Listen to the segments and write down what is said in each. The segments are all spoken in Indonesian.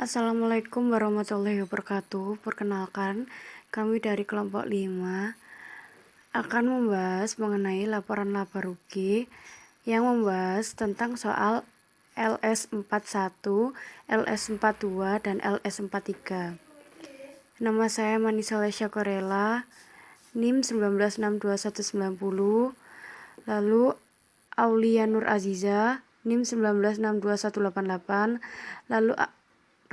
Assalamualaikum warahmatullahi wabarakatuh. Perkenalkan, kami dari kelompok 5 akan membahas mengenai laporan laba rugi yang membahas tentang soal LS41, LS42, dan LS43. Nama saya Manisa Lesya Korela, NIM 1962190, lalu Aulia Nur Aziza, NIM 1962188, lalu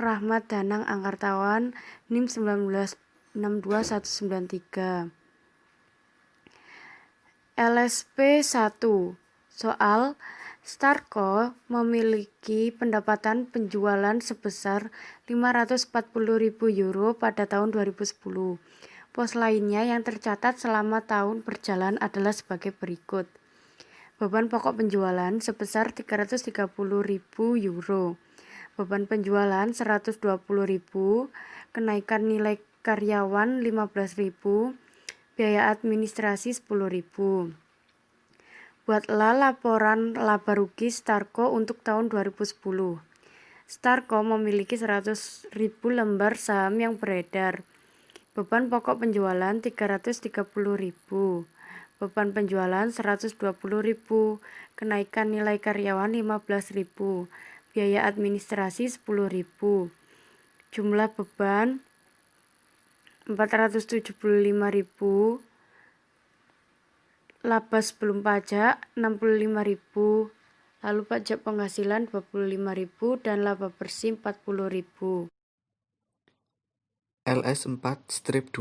Rahmat Danang Angkartawan, NIM 1962193. LSP 1. Soal Starco memiliki pendapatan penjualan sebesar 540.000 euro pada tahun 2010. Pos lainnya yang tercatat selama tahun berjalan adalah sebagai berikut. Beban pokok penjualan sebesar 330.000 euro. Beban penjualan 120.000, kenaikan nilai karyawan 15.000, biaya administrasi 10.000. Buatlah laporan laba rugi Starco untuk tahun 2010. Starco memiliki 100.000 lembar saham yang beredar. Beban pokok penjualan 330.000. Beban penjualan 120.000, kenaikan nilai karyawan 15.000, biaya administrasi 10.000. Jumlah beban 475.000, laba sebelum pajak 65.000, lalu pajak penghasilan 25.000 dan laba bersih 40.000. LS4-2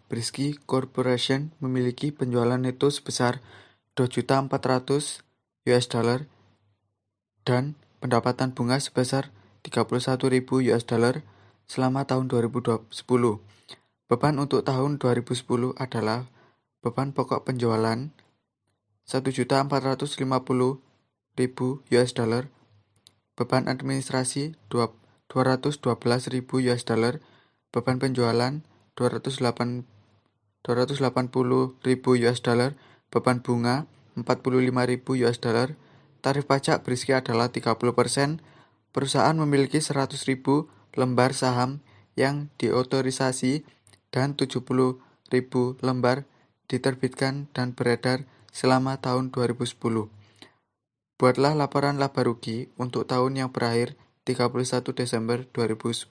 Brisky Corporation memiliki penjualan neto sebesar 2.400.000 US dollar dan pendapatan bunga sebesar 31.000 US dollar selama tahun 2010. Beban untuk tahun 2010 adalah beban pokok penjualan 1.450.000 US dollar, beban administrasi 212.000 US dollar, beban penjualan 280.000 US dollar, beban bunga 45.000 US dollar. Tarif pajak Brisky adalah 30%. Perusahaan memiliki 100.000 lembar saham yang diotorisasi dan 70.000 lembar diterbitkan dan beredar selama tahun 2010. Buatlah laporan laba rugi untuk tahun yang berakhir 31 Desember 2010.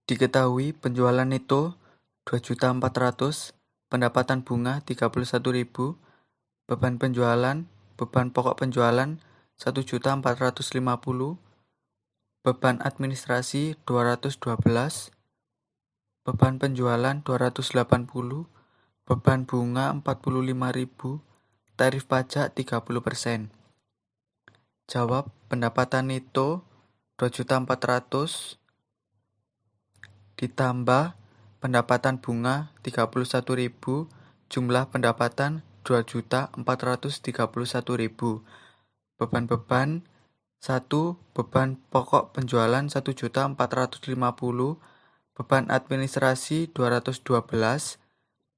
Diketahui penjualan neto 2.400.000, pendapatan bunga 31.000, beban pokok penjualan 1.450, beban administrasi 212, beban penjualan 280, beban bunga 45.000, tarif pajak 30%. Jawab, pendapatan neto 2.400.000 ditambah pendapatan bunga 31.000, jumlah pendapatan 2.431.000. Beban 1. Beban pokok penjualan 1.450, beban administrasi 212,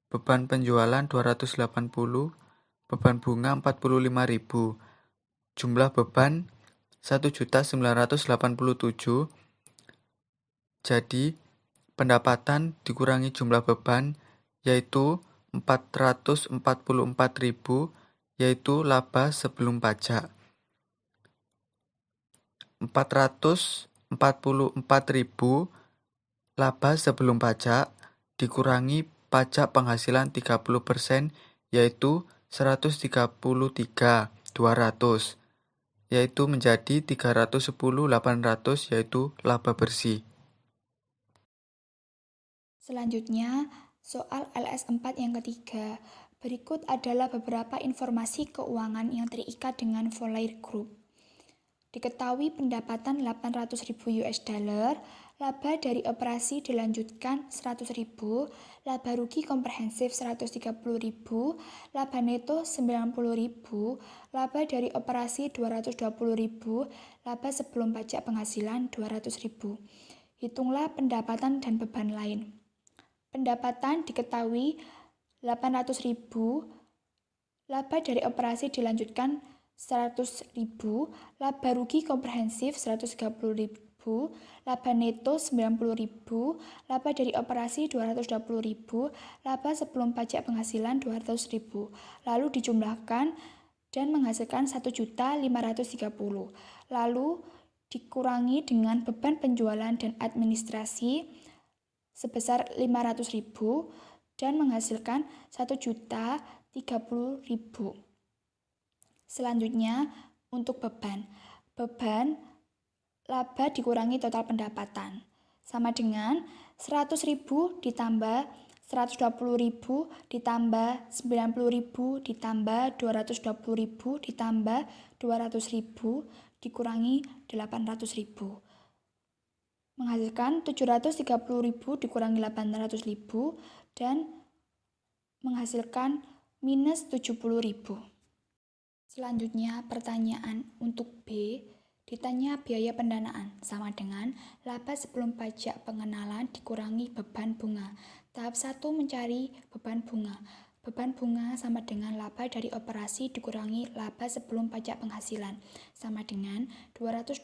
beban penjualan 280, beban bunga 45.000. Jumlah beban 1.987. Jadi, pendapatan dikurangi jumlah beban, yaitu 444.000, yaitu laba sebelum pajak. 444.000 laba sebelum pajak dikurangi pajak penghasilan 30%, yaitu 133.200, yaitu menjadi 310.800, yaitu laba bersih. Selanjutnya, soal LS4 yang ketiga. Berikut adalah beberapa informasi keuangan yang terikat dengan Volair Group. Diketahui pendapatan 800.000 US dollar, laba dari operasi dilanjutkan 100.000, laba rugi komprehensif 130.000, laba neto 90.000, laba dari operasi 220.000, laba sebelum pajak penghasilan 200.000. Hitunglah pendapatan dan beban lain. Pendapatan diketahui 800.000, laba dari operasi dilanjutkan 100.000, laba rugi komprehensif 130.000, laba neto 90.000, laba dari operasi 220.000, laba sebelum pajak penghasilan 200.000, lalu dijumlahkan dan menghasilkan 1.530.000, lalu dikurangi dengan beban penjualan dan administrasi sebesar 500.000 dan menghasilkan 1.030.000. Selanjutnya, untuk beban. Beban laba dikurangi total pendapatan. Sama dengan 100.000 ditambah 120.000 ditambah 90.000 ditambah 220.000 ditambah 200.000 dikurangi 800.000. Menghasilkan 730.000 dikurangi 800.000 dan menghasilkan minus 70.000. Selanjutnya, pertanyaan untuk B, ditanya biaya pendanaan sama dengan laba sebelum pajak pengenalan dikurangi beban bunga. Tahap 1 mencari beban bunga. Beban bunga sama dengan laba dari operasi dikurangi laba sebelum pajak penghasilan sama dengan 220.000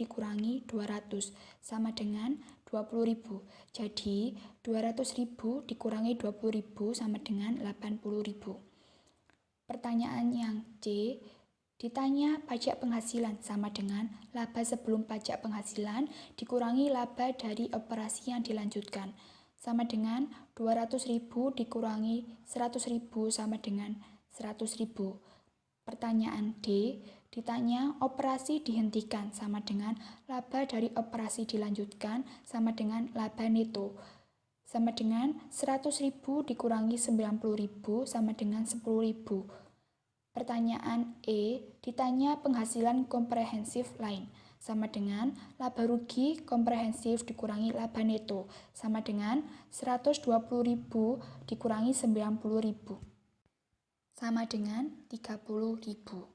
dikurangi 200 sama dengan 20.000. Jadi 200.000 dikurangi 20.000 sama dengan 80.000. Pertanyaan yang C, ditanya pajak penghasilan sama dengan laba sebelum pajak penghasilan dikurangi laba dari operasi yang dilanjutkan sama dengan 200.000 dikurangi 100.000 sama dengan 100.000. Pertanyaan D, ditanya operasi dihentikan sama dengan laba dari operasi dilanjutkan sama dengan laba neto sama dengan 100.000 dikurangi 90.000 sama dengan 10.000. Pertanyaan E, ditanya penghasilan komprehensif lain sama dengan laba rugi komprehensif dikurangi laba neto sama dengan 120.000 dikurangi 90.000 sama dengan 30.000.